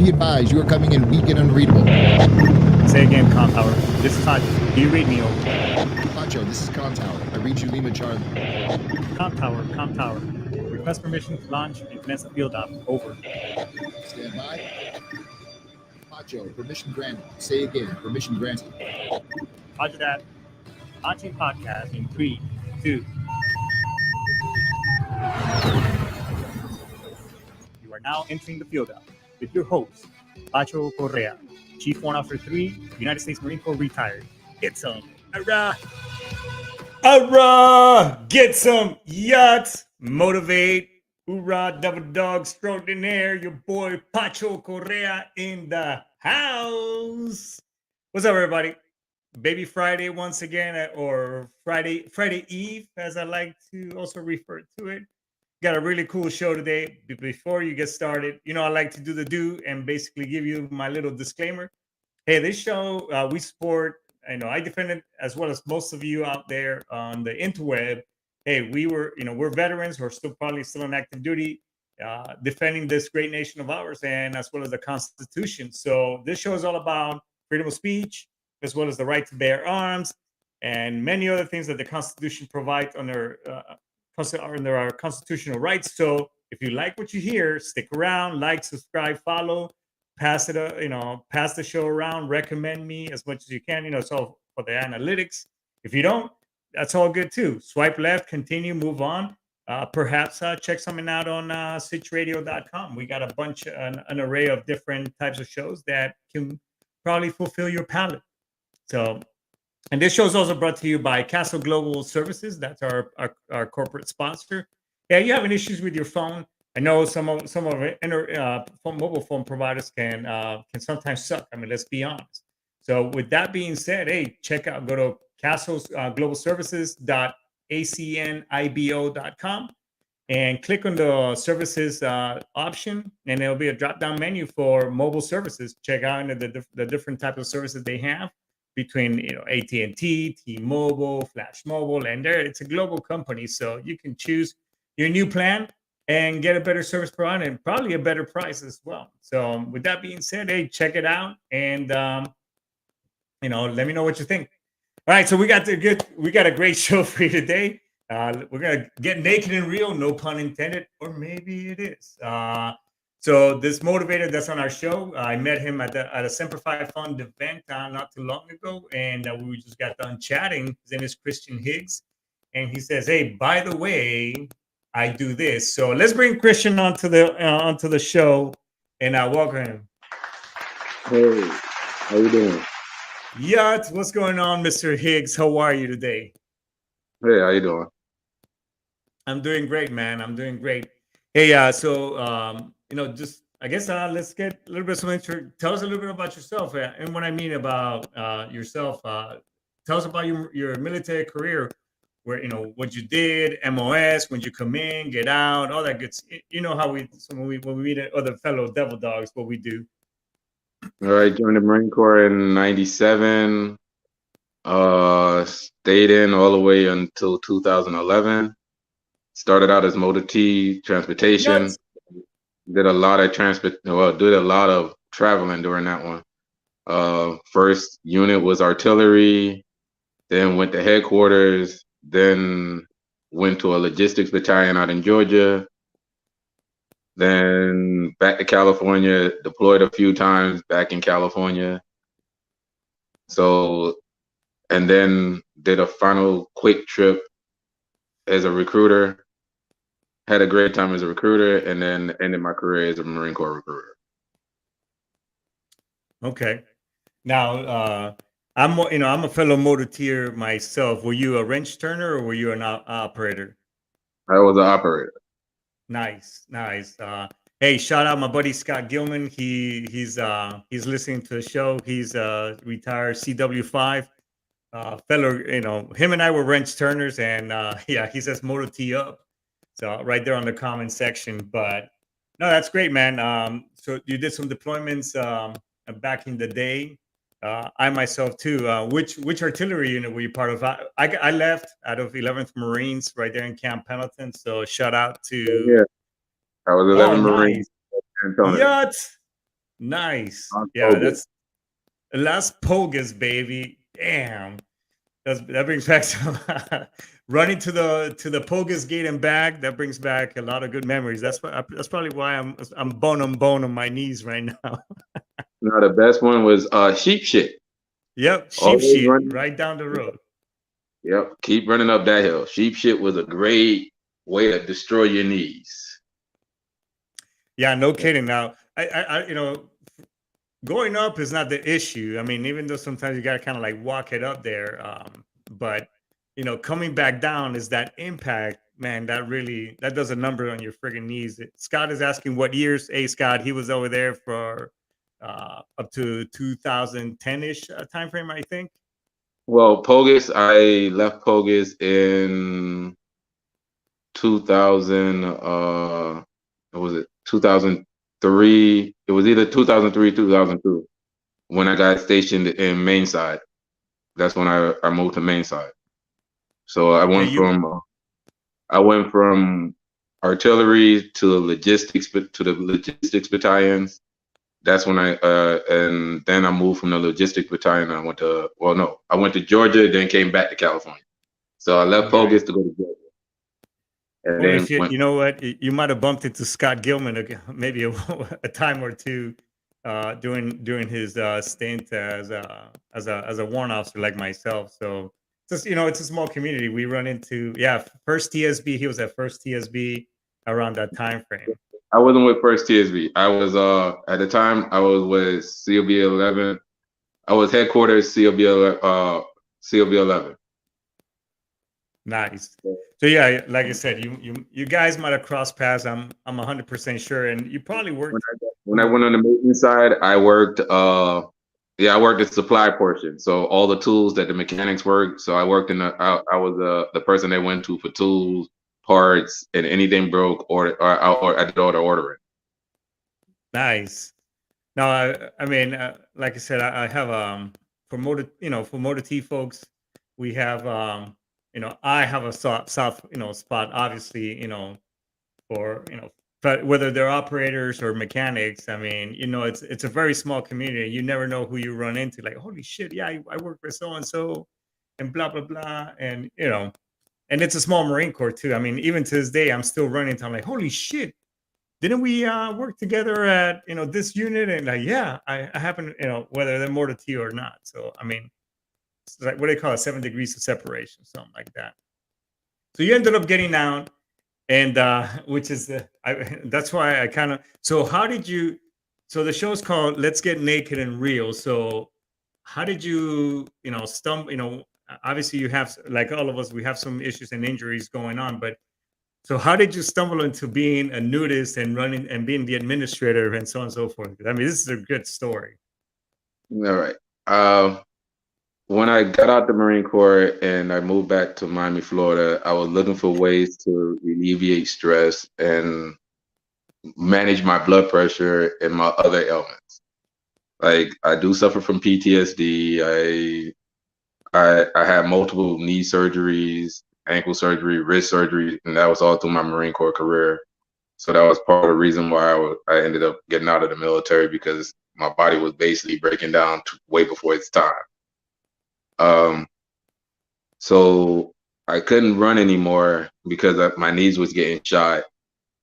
Be advised, you are coming in weak and unreadable. Say again, Con Tower. This is Haji. Do you read me over? Pacho, this is Con Tower. I read you Lima Charlie. Con Tower, Con Tower. Request permission to launch and commence a field op. Over. Stand by. Pacho, permission granted. Say again, permission granted. Roger that. Launching podcast in 3, 2. You are now entering the field op with your host, Pacho Correa, Chief Warrant Officer 3, United States Marine Corps retired. Get some. Hurrah! Hurrah! Get some yachts. Motivate. Hoorah, double dog stroked in air. Your boy Pacho Correa in the house. What's up, everybody? Baby Friday once again, or Friday Eve, as I like to also refer to it. Got a really cool show today. Before you get started, I like to do the do and basically give you my little disclaimer. Hey, this show, we support, I defend it as well as most of you out there on the interweb. Hey, we're veterans. We're probably still on active duty, defending this great nation of ours, and as well as the Constitution. So this show is all about freedom of speech, as well as the right to bear arms, and many other things that the Constitution provides under our constitutional rights. So if you like what you hear, stick around, like, subscribe, follow, pass it, pass the show around, recommend me as much as you can. It's all for the analytics. If you don't, that's all good too. Swipe left, continue, move on. Perhaps check something out on sitchradio.com. We got a bunch, an array of different types of shows that can probably fulfill your palate. So, and this show is also brought to you by Castle Global Services. That's our corporate sponsor. Yeah, you having issues with your phone? I know some of mobile phone providers can sometimes suck. I mean, let's be honest. So with that being said, hey, go to Castle's Global Services.acnibo.com and click on the services option, and there'll be a drop-down menu for mobile services. Check out the different types of services they have between AT&T, T-Mobile, Flash Mobile, and it's a global company, so you can choose your new plan and get a better service provider and probably a better price as well. So with that being said, hey, check it out and let me know what you think. All right, so we got a great show for you today. We're gonna get naked and real, no pun intended, or maybe it is. So this motivator that's on our show, I met him at a Simplify Fund event not too long ago, and we just got done chatting. His name is Christian Higgs, and he says, "Hey, by the way, I do this." So let's bring Christian onto the show, and welcome him. Hey, how you doing? Yacht, what's going on, Mr. Higgs? How are you today? Hey, how you doing? I'm doing great, man. I'm doing great. Hey, so just I guess let's get a little bit of some tell us a little bit about yourself, and what I mean about yourself. Tell us about your military career, where what you did, MOS, when you come in, get out, all that good. You know how when we meet other fellow devil dogs, what we do. All right, joined the Marine Corps in '97. Stayed in all the way until 2011. Started out as motor T transportation. Nuts. Did a lot of did a lot of traveling during that one. First unit was artillery, then went to headquarters, then went to a logistics battalion out in Georgia. Then back to California, deployed a few times back in California. So, and then did a final quick trip as a recruiter. Had a great time as a recruiter, and then ended my career as a Marine Corps recruiter. Okay. Now, I'm a fellow motor tier myself. Were you a wrench turner or were you an operator? I was an operator. Nice. Hey, shout out my buddy Scott Gilman. He's listening to the show. He's retired CW5 fellow. Him and I were wrench turners, and yeah, he says motor T up. So right there on the comment section. But no, that's great, man. So you did some deployments back in the day. I myself too. Which artillery unit were you part of? I left out of 11th Marines right there in Camp Pendleton. So shout out to. Yeah, I was 11 Marines. Nice. Yacht. Nice. Las Yeah, Pogas. that's Las Pogas, baby. Damn. That brings back some running to the Pogas gate and back. That brings back a lot of good memories. That's probably why I'm bone on my knees right now. No, the best one was sheep shit. Yep, sheep Always shit running. right down the road. Yep, keep running up that hill. Sheep shit was a great way to destroy your knees. Yeah, no kidding. Now, I going up is not the issue. I mean, even though sometimes you got to kind of like walk it up there, but coming back down is that impact, man. That does a number on your friggin' knees. Scott is asking what years. Hey, Scott, he was over there for up to 2010-ish time frame, I think. Well, Pogus, I left Pogus in 2000. What was it? 2003. It was either 2003, 2002 when I got stationed in Mainside. That's when I moved to Mainside. So Okay, you I went from artillery to the logistics battalions. That's when and then I moved from the logistics battalion. I went to I went to Georgia, then came back to California. So I left nice. Pogus to go to Georgia, and Holy then shit! went. You know what? You might have bumped into Scott Gilman maybe a time or two during his stint as a warrant officer like myself. So just it's a small community. We run into first TSB. He was at first TSB around that time frame. I wasn't with First TSB. I was at the time I was with COB 11. I was headquarters COB 11. Nice. So yeah, like I said, you guys might have crossed paths. I'm 100% sure, and you probably worked. When I went on the maintenance side, I worked I worked the supply portion. So all the tools that the mechanics worked. So I worked I was the person they went to for tools, parts, and anything broke or I did all the ordering. Nice. No, I mean, like I said, I have for motor T folks, we have I have a south spot, obviously, for but whether they're operators or mechanics, I mean, it's a very small community. You never know who you run into. Like, holy shit, yeah, I work for so and so, and blah blah blah, and and it's a small Marine Corps too. I mean, even to this day, I'm still running into. I'm like, holy shit, didn't we work together at this unit? And like, yeah, I happen whether they're more to T or not. So I mean, it's like what do they call it, 7 degrees of separation, something like that. So you ended up getting out, and which is that's why I kind of. So how did you? So the show's called "Let's Get Naked and Real." So how did you stumble? Obviously you have, like all of us, we have some issues and injuries going on, but so how did you stumble into being a nudist and running and being the administrator and so on and so forth? I mean, this is a good story. All right. When I got out the Marine Corps and I moved back to Miami, Florida, I was looking for ways to alleviate stress and manage my blood pressure and my other ailments. Like I do suffer from PTSD. I had multiple knee surgeries, ankle surgery, wrist surgery, and that was all through my Marine Corps career. So that was part of the reason why I ended up getting out of the military, because my body was basically breaking down way before its time. So I couldn't run anymore because my knees was getting shot,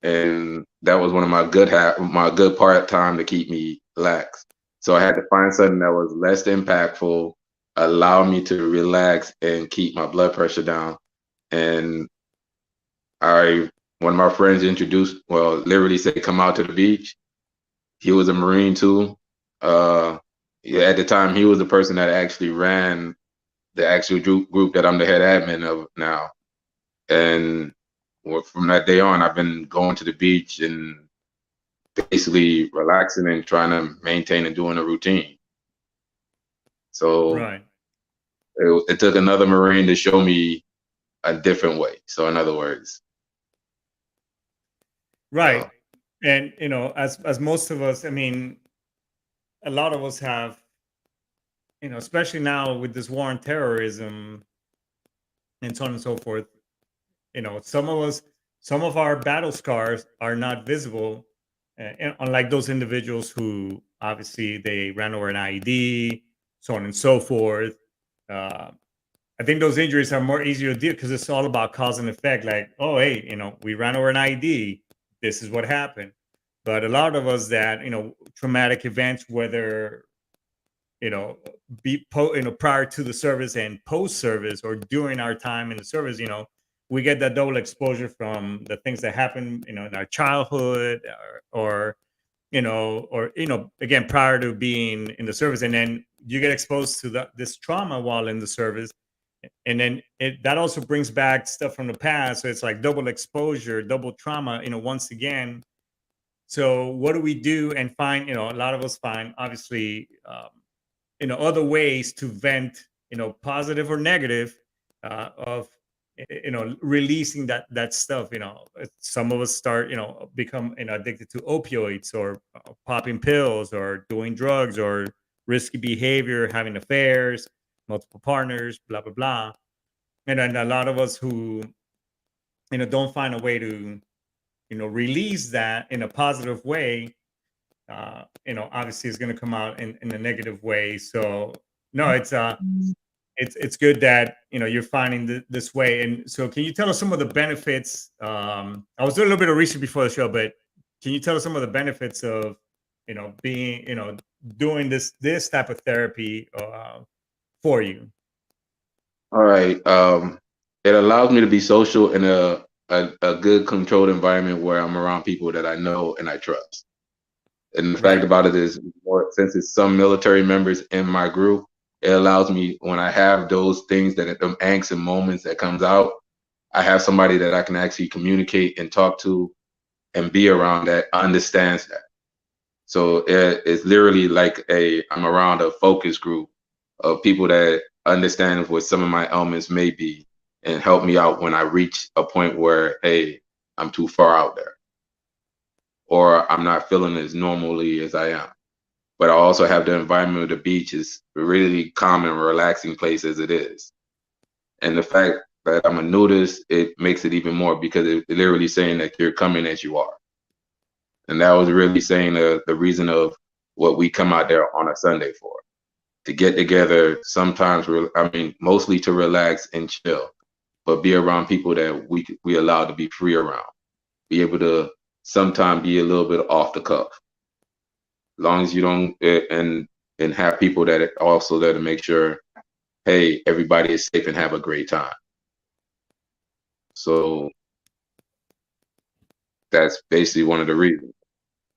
and that was one of my good part time to keep me relaxed. So I had to find something that was less impactful, allow me to relax and keep my blood pressure down. And one of my friends literally said, "Come out to the beach." He was a Marine too. At the time, he was the person that actually ran the actual group that I'm the head admin of now. And from that day on, I've been going to the beach and basically relaxing and trying to maintain and doing a routine. So Right. it took another Marine to show me a different way. So in other words, Right. And as most of us, I mean, a lot of us have, especially now with this war on terrorism and so on and so forth, some of our battle scars are not visible, and unlike those individuals who obviously they ran over an IED, so on and so forth. Uh, I think those injuries are more easier to deal because it's all about cause and effect. Like, oh, hey, we ran over an IED. This is what happened. But a lot of us that, traumatic events, whether, you know, prior to the service and post service or during our time in the service, we get that double exposure from the things that happen, in our childhood or again, prior to being in the service. And then you get exposed to this trauma while in the service. And then that also brings back stuff from the past. So it's like double exposure, double trauma, once again. So what do we do and find, a lot of us find obviously, other ways to vent, positive or negative, of, releasing that stuff. Some of us start, become, addicted to opioids or popping pills or doing drugs or risky behavior, having affairs, multiple partners, blah, blah, blah. And then a lot of us who, don't find a way to, release that in a positive way, obviously it's going to come out in a negative way. So no, it's good that you're finding this way. And so, can you tell us some of the benefits? I was doing a little bit of research before the show, but can you tell us some of the benefits of being doing this type of therapy for you? All right. It allows me to be social in a good controlled environment where I'm around people that I know and I trust. And the fact about it is, since it's some military members in my group, it allows me, when I have those things, that them angst and moments that comes out, I have somebody that I can actually communicate and talk to and be around that understands that. So it's literally like I'm around a focus group of people that understand what some of my elements may be and help me out when I reach a point where, hey, I'm too far out there, or I'm not feeling as normally as I am. But I also have the environment of the beach is a really calm and relaxing place as it is. And the fact that I'm a nudist, it makes it even more, because it's literally saying that you're coming as you are. And that was really saying the reason of what we come out there on a Sunday for, to get together, sometimes, mostly to relax and chill, but be around people that we allowed to be free around, be able to sometimes be a little bit off the cuff. As long as you don't, and have people that are also there to make sure, hey, everybody is safe and have a great time. So that's basically one of the reasons.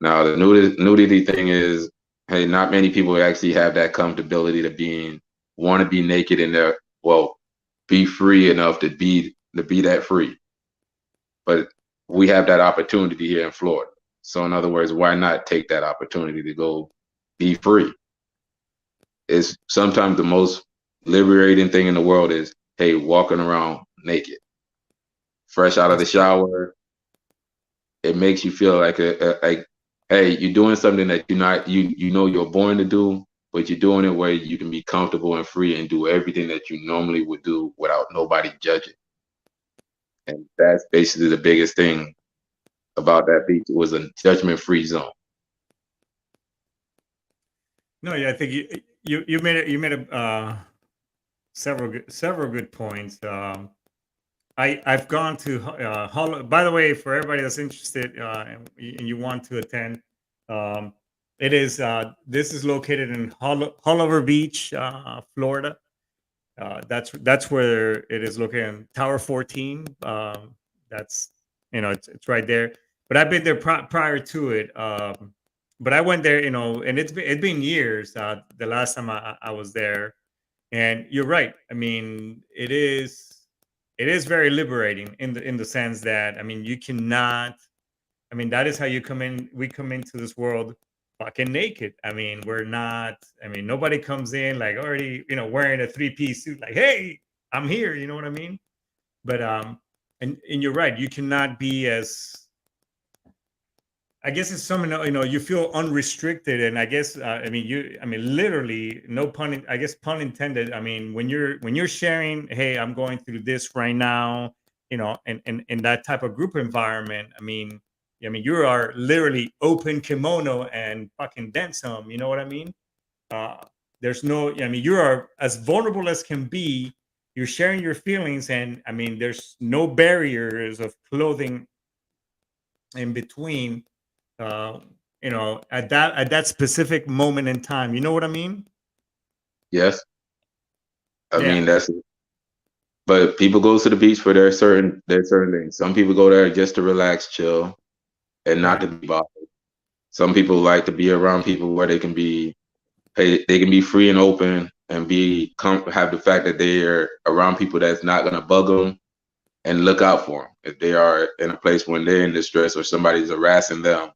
Now, the nudity thing is, hey, not many people actually have that comfortability to want to be naked in their, be free enough to be that free. But we have that opportunity here in Florida. So in other words, why not take that opportunity to go be free? It's sometimes the most liberating thing in the world is, hey, walking around naked, fresh out of the shower. It makes you feel like hey, you're doing something that you're born to do, but you're doing it where you can be comfortable and free and do everything that you normally would do without nobody judging. And that's basically the biggest thing about that beach. It was a judgment-free zone. No, yeah, I think you made several good points. I've gone to by the way, for everybody that's interested, and you want to attend, it is this is located in Haulover Beach, Florida. That's where it is located, in Tower 14. That's it's right there. But I've been there prior to it. But I went there, and it's been years. The last time I was there, and you're right. I mean, it is very liberating in the sense that, I mean, you cannot. I mean, that is how you come in. We come into this world fucking naked. I mean, we're not. I mean, nobody comes in like already, wearing a 3-piece suit. Like, hey, I'm here. You know what I mean? But and you're right. You cannot be as. I guess it's something, you feel unrestricted, and I guess I mean literally, no pun, I guess pun intended. I mean, when you're sharing, hey, I'm going through this right now, and in that type of group environment, I mean, I mean, you are literally open kimono and fucking then some. You know what I mean? Uh, there's no, I mean, you are as vulnerable as can be. You're sharing your feelings, and I mean, there's no barriers of clothing in between. Uh, at that specific moment in time. You know what I mean? Yes. I Yeah. mean, but people go to the beach for their certain things. Some people go there just to relax, chill, and not to be bothered. Some people like to be around people where they can be free and open and have the fact that they are around people that's not gonna bug them and look out for them. If they are in a place when they're in distress or somebody's harassing them,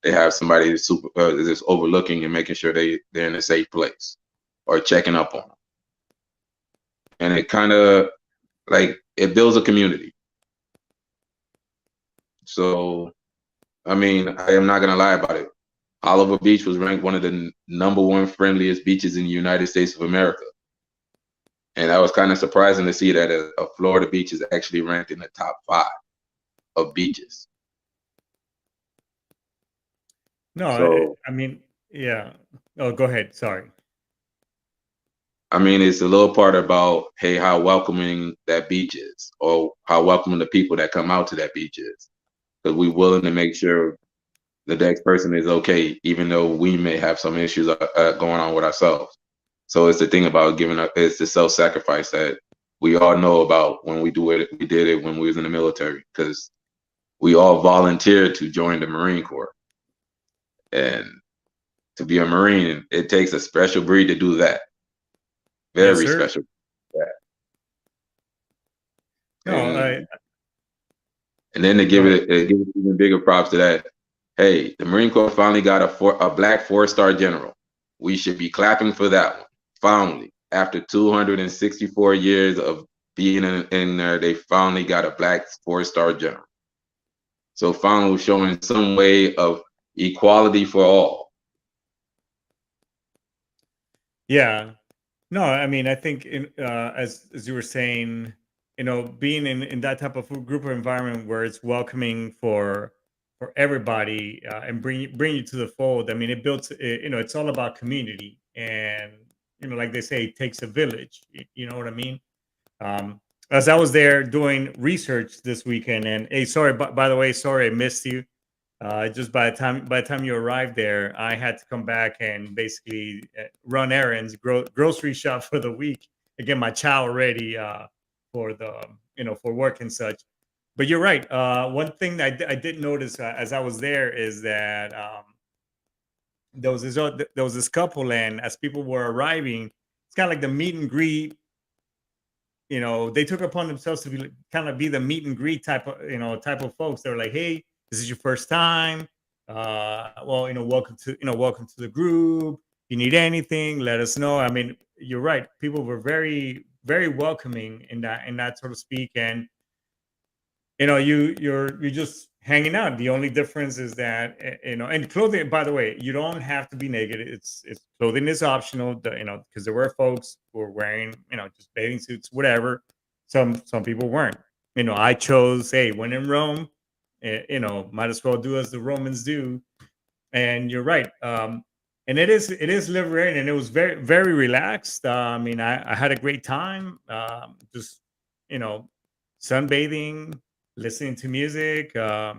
they have somebody that's overlooking and making sure they're in a safe place or checking up on them. And it kind of it builds a community. So, I mean, I am not gonna lie about it. Oliver Beach was ranked one of the #1 friendliest beaches in the United States of America. And that was kind of surprising to see that a Florida beach is actually ranked in the top 5 of beaches. No, So, I mean, yeah. Oh, go ahead. Sorry. I mean, it's a little part about, hey, how welcoming that beach is, or how welcoming the people that come out to that beach is. Because we're willing to make sure the next person is okay, even though we may have some issues going on with ourselves. So it's the thing about giving up. It's the self-sacrifice that we all know about when we do it. We did it when we was in the military, because we all volunteered to join the Marine Corps. And to be a Marine, it takes a special breed to do that. Very special. No, and then to give it even bigger props to that. Hey, the Marine Corps finally got a black 4-star general. We should be clapping for that one. Finally, after 264 years of being in there, they finally got a black 4-star general. So finally, showing some way of equality for all. Yeah. No, I mean, I think as you were saying, being in that type of group or environment where it's welcoming for everybody and bring you to the fold. I mean, it builds. It's all about community, and like they say, it takes a village. You know what I mean? As I was there doing research this weekend, and hey, sorry, by the way, sorry I missed you. Just by the time you arrived there, I had to come back and basically run errands, grocery shop for the week, and get my chow ready for the for work and such. But you're right. One thing that I did notice as I was there is that there was this couple, and as people were arriving, it's kind of like the meet and greet. They took upon themselves to be the meet and greet type of folks. They were like, "Hey, this is your first time. Well, welcome to the group. If you need anything, let us know." I mean, you're right. People were very, very welcoming in that so to speak, and you're just hanging out. The only difference is that and clothing. By the way, you don't have to be naked. It's clothing is optional. Because there were folks who were wearing just bathing suits, whatever. Some people weren't. I chose. Hey, when in Rome, might as well do as the Romans do. And you're right. And it is liberating, and it was very, very relaxed. I mean, I had a great time. Just sunbathing, listening to music. I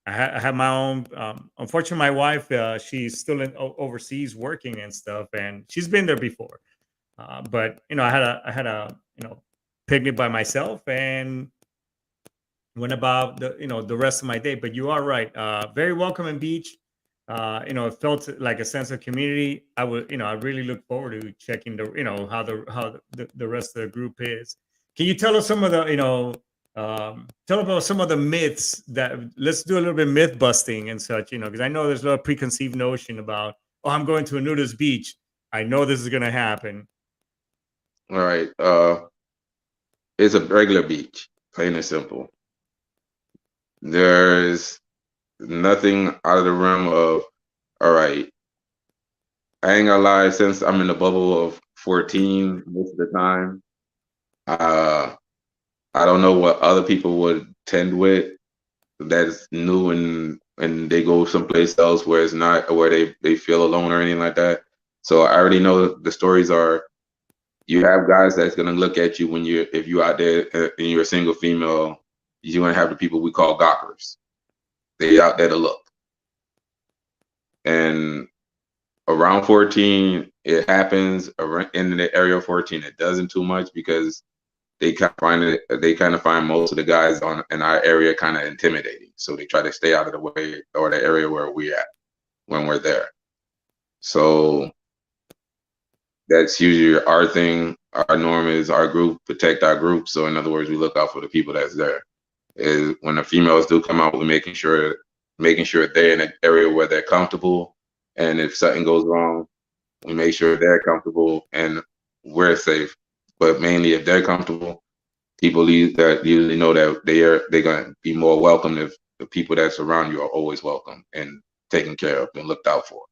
had my own. Unfortunately, my wife, she's still overseas working and stuff, and she's been there before. But I had a picnic by myself and went about the rest of my day. But you are right. Very welcoming beach. It felt like a sense of community. I really look forward to checking how the rest of the group is. Can you tell us some of the tell about some of the myths let's do a little bit myth busting and such, because I know there's a lot of preconceived notion about, oh, I'm going to a nudist beach, I know this is going to happen. All right. It's a regular beach, plain and simple. There's nothing out of the realm of, all right, I ain't gonna lie, since I'm in the bubble of 14 most of the time, I don't know what other people would tend with, that's new and they go someplace else where it's not where they feel alone or anything like that. So I already know the stories are you have guys that's gonna look at you when you if you out there and you're a single female, you're gonna have the people we call gawkers. They out there to look. And around 14, it happens. In the area of 14, it doesn't too much because they kind of find most of the guys in our area kind of intimidating. So they try to stay out of the way or the area where we at when we're there. So that's usually our thing. Our norm is our group, protect our group. So in other words, we look out for the people that's there. Is when the females do come out, we're making sure they're in an area where they're comfortable. And if something goes wrong, we make sure they're comfortable and we're safe. But mainly if they're comfortable, people that usually know that they're gonna be more welcome if the people that's around you are always welcome and taken care of and looked out for.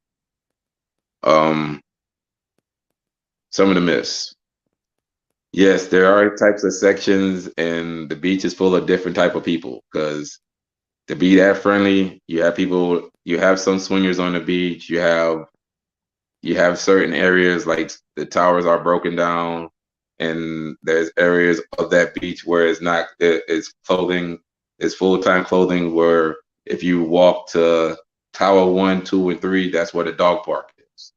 Some of the myths. Yes, there are types of sections, and the beach is full of different type of people. Because to be that friendly, you have some swingers on the beach. You have certain areas like the towers are broken down, and there's areas of that beach where it's clothing, it's full-time clothing. Where if you walk to Tower 1, 2, and 3, that's where the dog park is.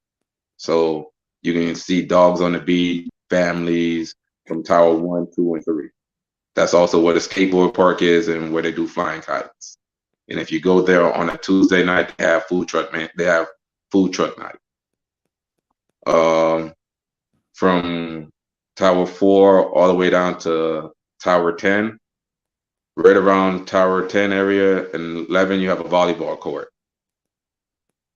So you can see dogs on the beach, families from Tower 1, 2, and 3. That's also where the skateboard park is and where they do flying kites. And if you go there on a Tuesday night, they have food truck night. From Tower 4 all the way down to Tower 10. Right around Tower 10 area and 11, you have a volleyball court.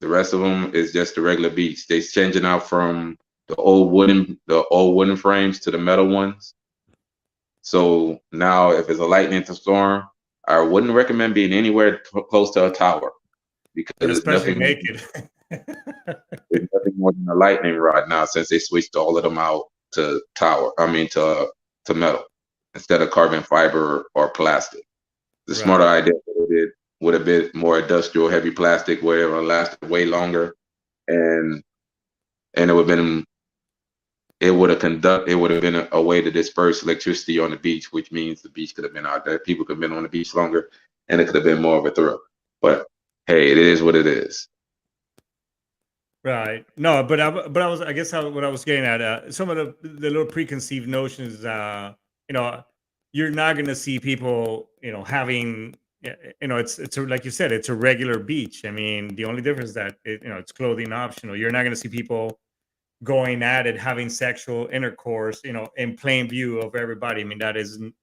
The rest of them is just the regular beach. They're changing out from the old wooden frames to the metal ones. So now, if it's a lightning storm, I wouldn't recommend being anywhere close to a tower because And it's especially nothing. naked. It's nothing more than a lightning rod now since they switched all of them out to metal instead of carbon fiber or plastic. The Right. smarter idea would have been more industrial heavy plastic where it would last way longer, and it would have been a way to disperse electricity on the beach, which means the beach could have been out there. People could have been on the beach longer, and it could have been more of a thrill. But hey, it is what it is. Right. No, but I guess what I was getting at, some of the little preconceived notions, you're not going to see people, having, like you said, it's a regular beach. I mean, the only difference is that it's clothing optional. You're not going to see people going at it, having sexual intercourse, in plain view of everybody. I mean,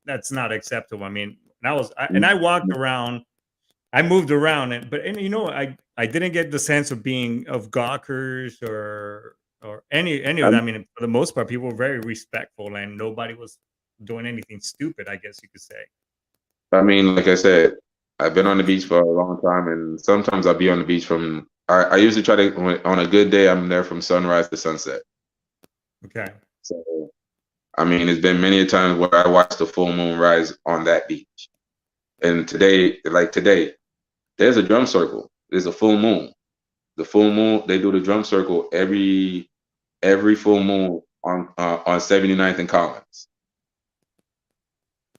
that's not acceptable. I mean, I walked around. I moved around, but I didn't get the sense of being of gawkers or any of that. I mean, for the most part, people were very respectful, and nobody was doing anything stupid, I guess you could say. I mean, like I said, I've been on the beach for a long time, and sometimes I'll be on the beach I usually try to, on a good day, I'm there from sunrise to sunset. Okay. So, I mean, it's been many times where I watched the full moon rise on that beach. And today, there's a drum circle. There's a full moon. The full moon, they do the drum circle every full moon on 79th and Collins,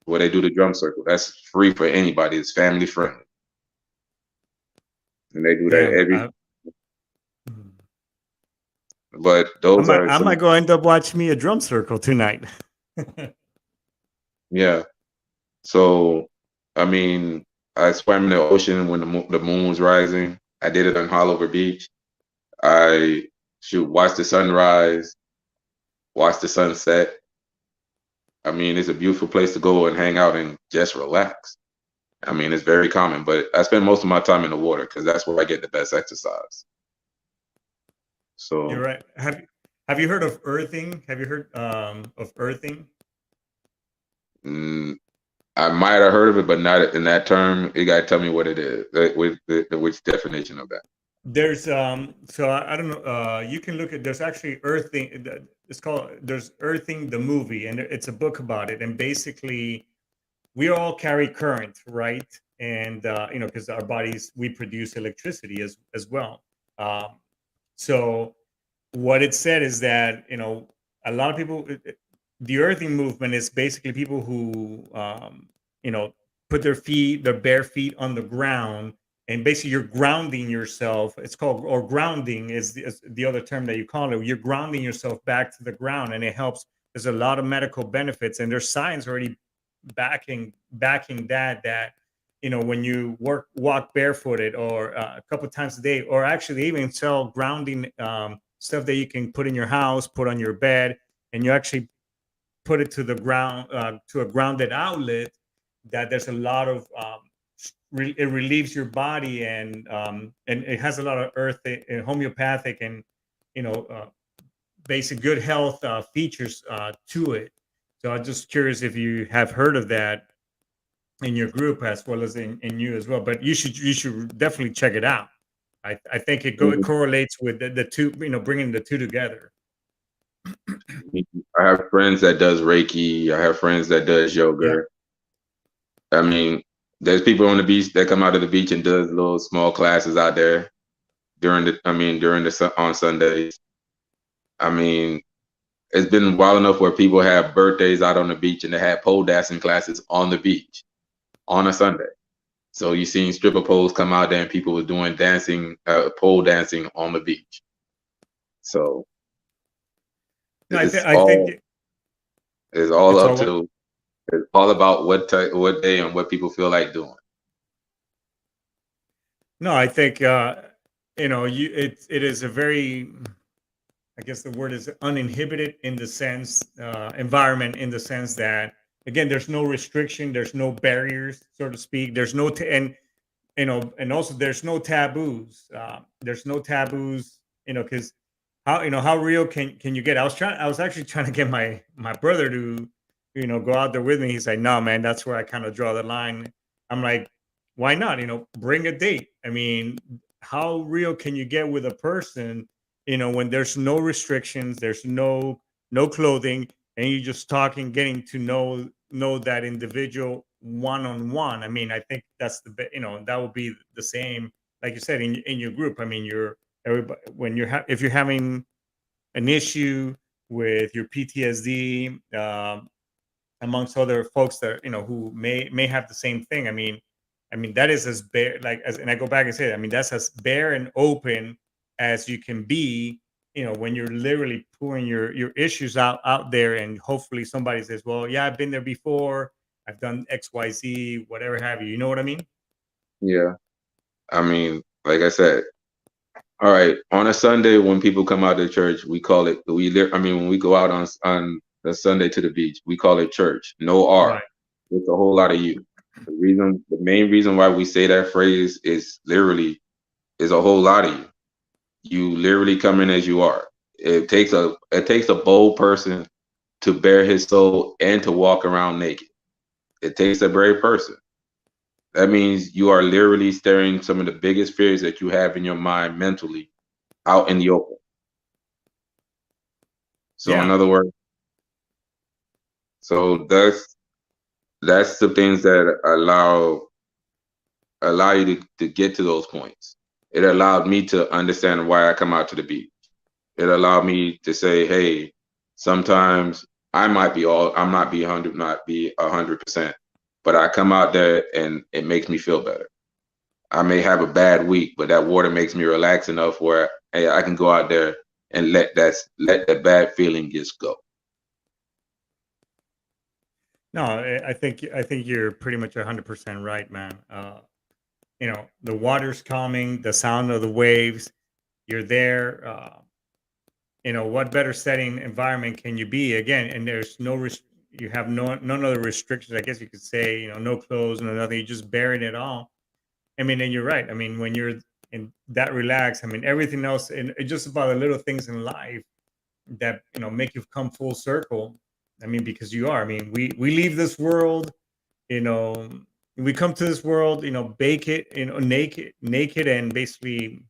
where they do the drum circle. That's free for anybody. It's family friendly, and they do that But those I might go end up watching me a drum circle tonight. Yeah. So, I mean, I swam in the ocean when the moon was rising. I did it on Hollover Beach. I watch the sunrise, watch the sunset. I mean, it's a beautiful place to go and hang out and just relax. I mean, it's very common, but I spend most of my time in the water because that's where I get the best exercise. So you're right. Have you heard of earthing? Have you heard of earthing? I might have heard of it, but not in that term. You gotta tell me what it is. Which definition of that? There's so I don't know. You can look at. There's actually earthing. It's called. There's Earthing the movie, and it's a book about it. And basically, we all carry current, right? and because our bodies, we produce electricity as well. So what it said is that a lot of people, the earthing movement is basically people who you know put their bare feet on the ground, and basically you're grounding yourself. It's called, or grounding is the other term that you call it. You're grounding yourself back to the ground, and it helps. There's a lot of medical benefits, and there's science already backing that when you walk barefooted, or a couple times a day, or actually they even sell grounding stuff that you can put in your house, put on your bed, and you actually put it to the ground, to a grounded outlet. That there's a lot of it relieves your body, and it has a lot of earth and homeopathic and basic good health features to it. So I'm just curious if you have heard of that in your group as well as in you as well. But you should definitely check it out. I think it correlates with the two, bringing the two together. I have friends that does Reiki. I have friends that does yoga. I mean, there's people on the beach that come out of the beach and does little small classes out there during the on Sundays. I mean, it's been wild enough where people have birthdays out on the beach and they have pole dancing classes on the beach on a Sunday. So you seen stripper poles come out there and people were doing dancing, pole dancing on the beach. So No, it's I think it's all about what day and what people feel like doing. No, I think it is a very, I guess the word is uninhibited in the sense, environment, in the sense that, again, there's no restriction, there's no barriers, so to speak. There's no and also there's no taboos. There's no taboos, because how real can you get? I was actually trying to get my brother to go out there with me. He's like, no, man, that's where I kind of draw the line. I'm like, why not? Bring a date. I mean, how real can you get with a person, when there's no restrictions, there's no clothing, and you just talking, getting to know that individual one on one. I mean, I think that's that would be the same, like you said, in your group. I mean, everybody, when if you're having an issue with your PTSD, amongst other folks that who may have the same thing. I mean that is as bare, like, as, and I go back and say, I mean, that's as bare and open as you can be, when you're literally pouring your issues out there, and hopefully somebody says, well, yeah, I've been there before, I've done XYZ, whatever have you. You know what I mean? Yeah. I mean, like I said, all right, on a Sunday when people come out to church, we call it when we go out on the Sunday to the beach, we call it church. No R. Right. It's a whole lot of you. The main reason why we say that phrase is a whole lot of you. You literally come in as you are. It takes a bold person to bare his soul and to walk around naked. It takes a brave person. That means you are literally staring some of the biggest fears that you have in your mind mentally out in the open. So Yeah. in other words, so that's the things that allow you to get to those points. It allowed me to understand why I come out to the beach. It allowed me to say, hey, sometimes I might be 100%, but I come out there and it makes me feel better. I may have a bad week, but that water makes me relax enough where, hey, I can go out there and let the bad feeling just go. No, I think you're pretty much 100% right, man. The water's calming, the sound of the waves, you're there. What better setting environment can you be? Again, and there's you have none other restrictions. I guess you could say, no clothes, no nothing. You're just bearing it all. I mean, and you're right. I mean, when you're in that relaxed, I mean, everything else, and it's just about the little things in life that make you come full circle. I mean, because you are. I mean, we leave this world, you know, we come to this world, bake it, naked, and basically,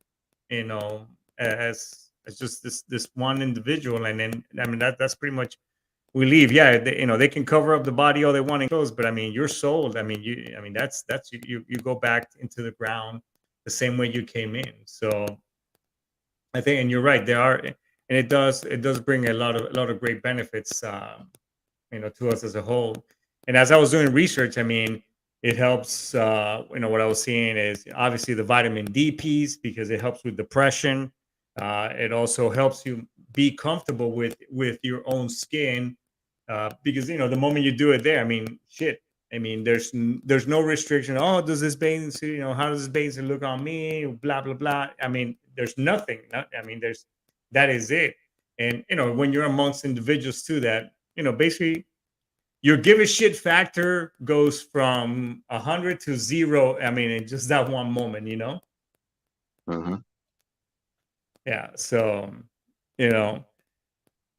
as just this one individual, and then I mean that's pretty much we leave. Yeah, they can cover up the body all they want in clothes, but I mean, your soul. I mean, that's you go back into the ground the same way you came in. So I think, and you're right, there are, and it does bring a lot of great benefits, to us as a whole. And as I was doing research, I mean, it helps. What I was seeing is obviously the vitamin D piece because it helps with depression. It also helps you be comfortable with your own skin, because the moment you do it there, I mean, shit. I mean, there's no restriction. Oh, does this bathing suit? How does this bathing suit look on me? Blah blah blah. I mean, there's nothing. I mean, that is it. And when you're amongst individuals too, that basically your give a shit factor goes from 100 to 0. I mean, in just that one moment. Hmm. Yeah. So, you know,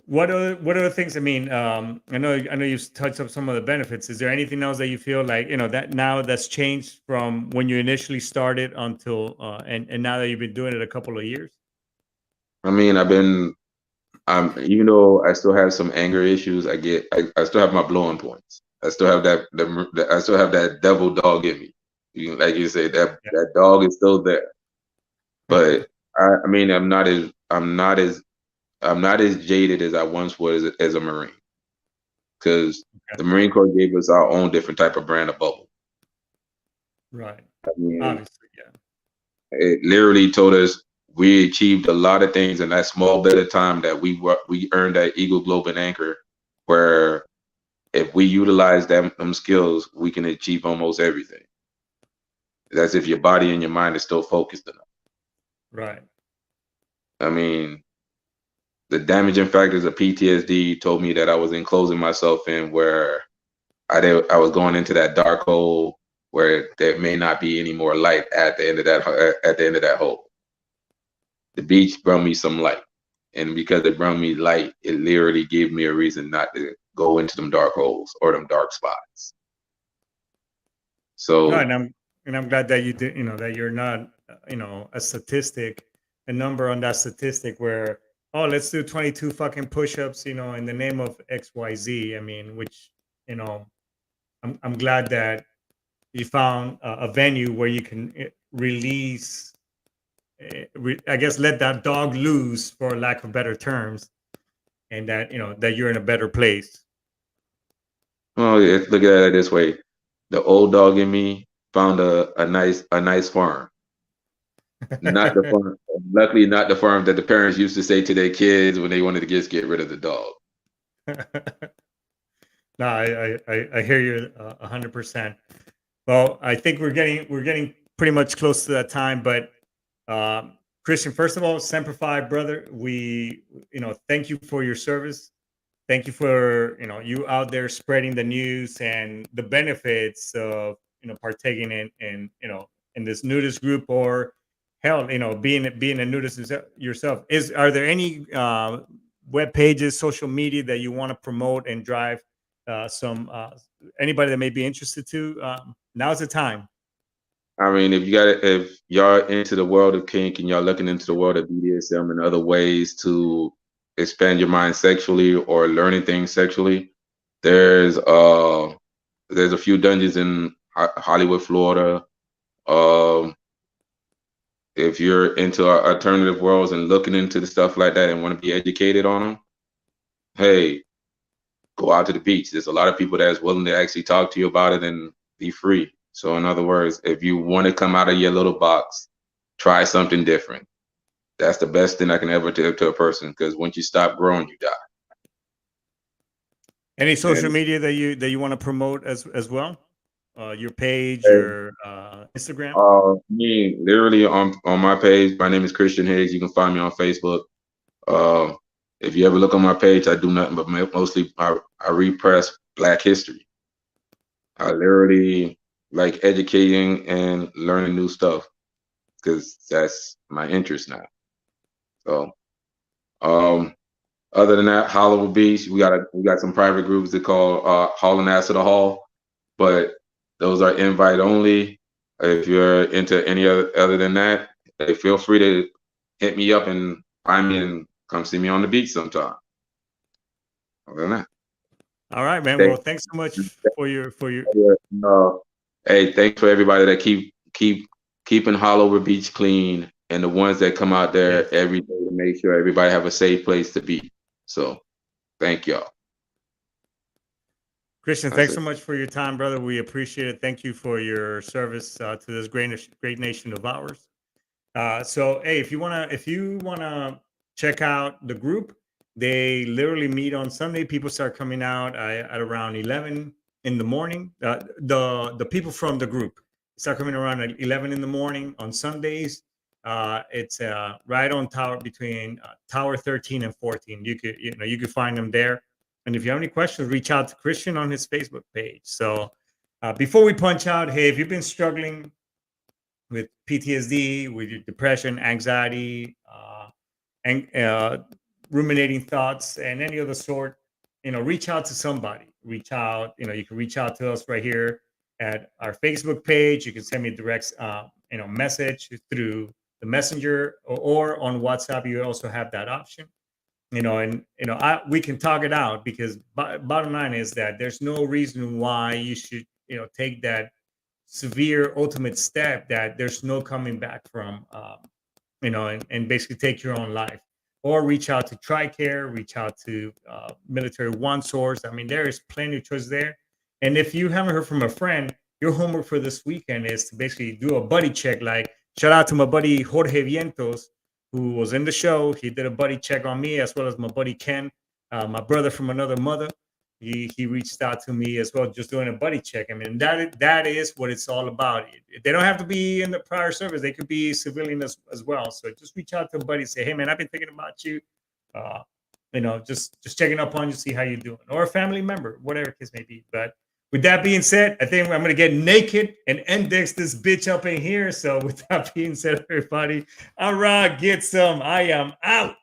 what other things? I mean, I know you've touched up some of the benefits. Is there anything else that you feel like that now that's changed from when you initially started until and now that you've been doing it a couple of years? I mean, even though I still have some anger issues, I still have my blowing points. I still have I still have that devil dog in me. Like you say, that dog is still there. Yeah. But I mean, I'm not as jaded as I once was as a Marine, because Okay. the Marine Corps gave us our own different type of brand of bubble. Right. I mean, Obviously, yeah. it literally told us we achieved a lot of things in that small bit of time that we earned that Eagle Globe and Anchor, where if we utilize them skills, we can achieve almost everything. That's if your body and your mind is still focused enough. Right. I mean, the damaging factors of PTSD told me that I was enclosing myself in where I was going into that dark hole where there may not be any more light at the end of that hole. The beach brought me some light, and because it brought me light, it literally gave me a reason not to go into them dark holes or them dark spots. No, So and I'm glad that you did, that you're not, a statistic, a number on that statistic where, oh, let's do 22 fucking push-ups, in the name of XYZ. I mean, which, you know, I'm glad that you found a venue where you can release, I guess, let that dog loose, for lack of better terms, and that, that you're in a better place. well, look at it this way: the old dog in me found a nice farm. Not the farm, luckily not the farm that the parents used to say to their kids when they wanted to get rid of the dog. No, I hear you 100%. Well, I think we're getting pretty much close to that time, but Christian, first of all, Semper Fi, brother. We, thank you for your service. Thank you for you out there spreading the news and the benefits of partaking in this nudist group, or hell, being a nudist yourself. Are there any web pages, social media that you want to promote and drive some anybody that may be interested to? Now's the time. I mean, if y'all into the world of kink and y'all looking into the world of BDSM and other ways to expand your mind sexually or learning things sexually, there's a few dungeons in Hollywood, Florida. Um, if you're into alternative worlds and looking into the stuff like that and want to be educated on them, hey, go out to the beach. There's a lot of people that's willing to actually talk to you about it and be free. So in other words, if you want to come out of your little box, try something different. That's the best thing I can ever tell to a person, because once you stop growing, you die. Any social And media that you want to promote as well? Your page, your Instagram. me, literally on my page, my name is Christian Higgs. You can find me on Facebook. Uh, if you ever look on my page, I do nothing but mostly I repress Black history. I literally like educating and learning new stuff because that's my interest now. So, other than that, Hollywood Beach, we got some private groups that call Hauling Ass to the Hall, but those are invite only. If you're into any other than that, hey, feel free to hit me up and find me and come see me on the beach sometime. Other than that. All right, man. Well, Thank thanks so much for your Hey, thanks for everybody that keeping Hollover Beach clean, and the ones that come out there Yes. every day to make sure everybody have a safe place to be. So, thank y'all. Christian, That's thanks it. so much for your time, brother. We appreciate it. Thank you for your service to this great nation of ours. So, hey, if you wanna check out the group, they literally meet on Sunday. People start coming out at around 11 in the morning. The people from the group start coming around at 11 in the morning on Sundays. It's right on Tower between Tower 13 and 14. You could find them there. And if you have any questions, reach out to Christian on his Facebook page. So before we punch out, hey, if you've been struggling with PTSD, with your depression, anxiety, and ruminating thoughts, and any other sort, reach out to somebody. Reach out. You can reach out to us right here at our Facebook page. You can send me a direct, message through the messenger or on WhatsApp. You also have that option. We can talk it out, because bottom line is that there's no reason why you should, take that severe ultimate step that there's no coming back from, and basically take your own life, or reach out to TRICARE, reach out to Military One Source. I mean, there is plenty of choice there. And if you haven't heard from a friend, your homework for this weekend is to basically do a buddy check. Like, shout out to my buddy Jorge Vientos, who was in the show. He did a buddy check on me, as well as my buddy Ken, my brother from another mother. He reached out to me as well, just doing a buddy check. I mean, that is what it's all about. They don't have to be in the prior service; they could be civilian as well. So just reach out to a buddy, say, "Hey, man, I've been thinking about you. Just checking up on you, see how you're doing," or a family member, whatever case may be. But with that being said, I think I'm gonna get naked and index this bitch up in here. So with that being said, everybody, all right, get some. I am out.